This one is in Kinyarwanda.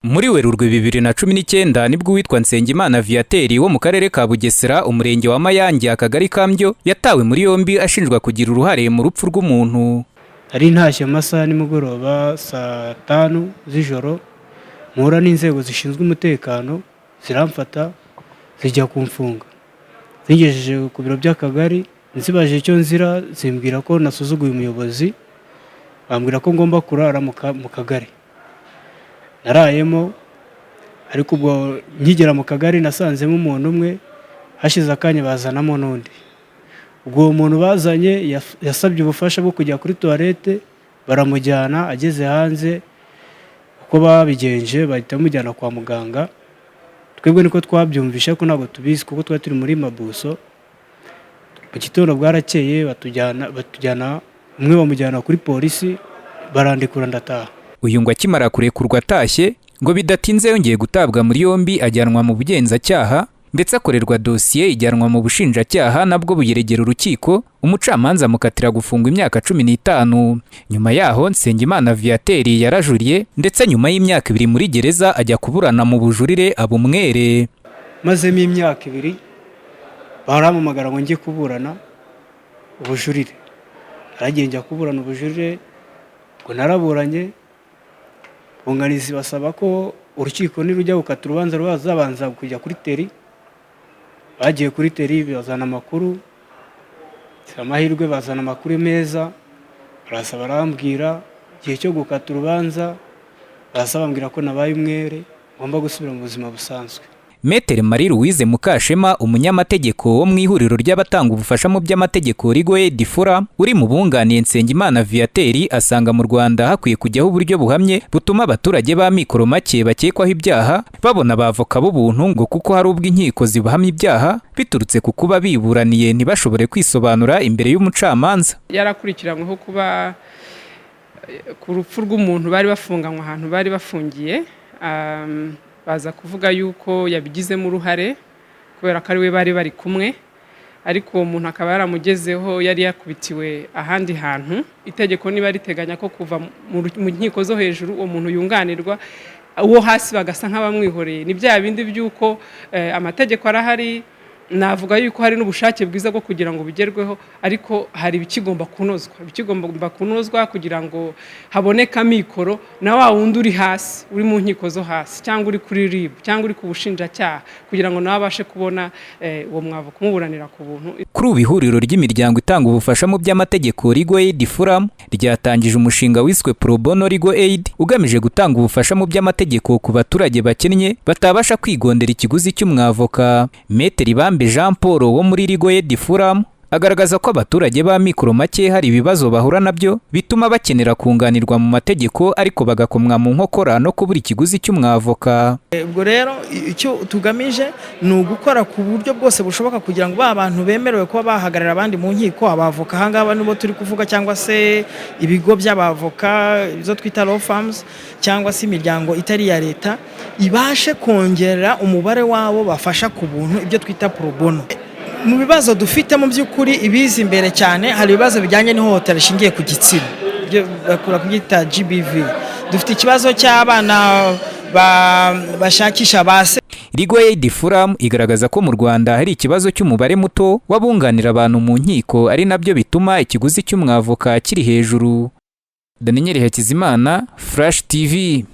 Muri Werurwe 2019 nibwo uwitwa Nsengimana Viateur wo mu karere ka Bugesera umurenge wa Mayange akagari Kambyo yatawe muri yombi ashinjwa kugira uruhare mu rupfu rw'umuntu. Ari ntashye amasaha nimugoroba saa 5 z'ijoro mpura n'inzego zishinzwe umutekano ziramfata zijya kumfunga. Zingejeje ku biro by'akagari nzibaje icyo nzira zimbwira ko nasuzuguye umuyobozi bambwira ko ngomba kurara mu kagari. Narayemo ariko ubwo nkigera mu kagari nasanzemo umuntu umwe hashize akanya bazanamo n'undi. Ubwo umuntu bazanye yasabye ubufasha bwo kujya kuri toilette baramujyana, ageze hanze uko babigenje bahita bamujyana kwa muganga. Twebwe niko twabyumvisha ko ntabwo tubizi kuko twari turi muri Mabuso. Mu gitondo bwarakeye batujyana umwe bamujyana kuri polisi barandikura ndataha. Uyu ngo akimara kurekurwa atashye ngo bidatinze yongeye gutabwa muri yombi ajyanwa mu bugenzacyaha ndetse akorerwa dosiye ijyanwa mu bushinjacyaha nabwo buyiregera urukiko, umucamanza mukatira gufungwa imyaka 15. Nyuma yaho Nsengimana Viateur yarajuriye ndetse nyuma y'imyaka 2 muri gereza ajya kuburana mu bujurire abumwere. Mazemo imyaka 2 barampamagara ngo njye kuburana ubujurire. Aragiye njya kuburana ubujurire ngo naraburanye. Bunganizi basaba ko urukiko nirujya gukata urubanza ruzabanza kujya kuri teri. Bagiye kuri teri bazana amakuru, amahirwe bazana amakuru meza, barasaba barambwira igihe cyo gukata urubanza, barasaba bambwira ko nabaye umwere ngomba gusubira mu buzima busanzwe. Maître Marie Louise Mukashema umunyamategeko wo mu ihuriro ry'abatanga ubufasha mu by'amategeko Legal Aid Forum uri mu bunganiye Nsengimana Viateur asanga mu Rwanda hakwiye kujyaho uburyo buhamye butuma abaturage ba mikoro make bakekwaho ibyaha babona abavoka b'ubuntu ngo kuko hari ubwo inkiko zibahamya ibyaha biturutse ku kuba biburaniye ntibashobore kwisobanura imbere y'umucamanza. Yarakurikiranyweho kuba ku rupfu rw'umuntu bari bafunganywe ahantu bari bafungiye, baza kuvuga yuko yabigizemo uruhare kubera ko ari we bari kumwe, ariko uwo muntu akaba yaramugezeho yari yakubitiwe ahandi hantu. Itegeko niba riteganya ko kuva mu nkiko zo hejuru uwo muntu yunganirwa, uwo hasi bagasa nk'abamwihoreye. Ni bya bindi by'uko amategeko arahari, navuga yuko hari n'ubushake bwiza bwo kugira ngo bigerweho, ariko hari ibikigomba kunozwa kugira ngo haboneka mikoro na wa wundi uri hasi uri mu nkiko zo hasi cyangwa uri kuri RIB cyangwa uri ku bushinjacyaha kugira ngo nawe abashe kubona uwo mwavo kumuburanira ku buntu. Kuri ubu ihuriro ry'imiryango itanga ubufasha mu by'amategeko Legal Aid Forum ryatangije umushinga wiswe Pro Bono Legal Aid ugamije gutanga ubufasha mu by'amategeko ku baturage bakennye batabasha kwigondera ikiguzi cy'umwavoka. Maître Jean Paul wo muri Legal Aid Forum agaragaza ko abaturage ba mikoro make hari ibibazo bahura nabyo bituma bakenera kunganirwa mu mategeko ariko bagakomwa mu nkokora no kubura ikiguzi cy'umwavoka. Ubwo rero icyo tugamije ni ugukora ku buryo bwose bushoboka kugira ngo ba bantu bemerewe kuba bahagarara abandi mu nkiko, abavoka hangaba nibo turi kuvuga cyangwa se ibigo by'abavoka izo twita law firms cyangwa se imiryango itari ya leta ibashe kongera umubare wabo bafasha ku buntu, ibyo twita pro bono. Mu bibazo dufite mu by'ukuri ibiza imbere cyane hari ibibazo bijyanye n'ihohotera rishingiye ku gitsina, byo bakura kubyita GBV. Dufite ikibazo cy'abana bashakisha base. Legal Aid Forum igaragaza ko mu Rwanda hari ikibazo cy'umubare muto wabunganira abantu mu nkiko, ari nabyo bituma ikiguzi cy'umwavoka kiri hejuru. Daniel Hakizimana, Flash TV.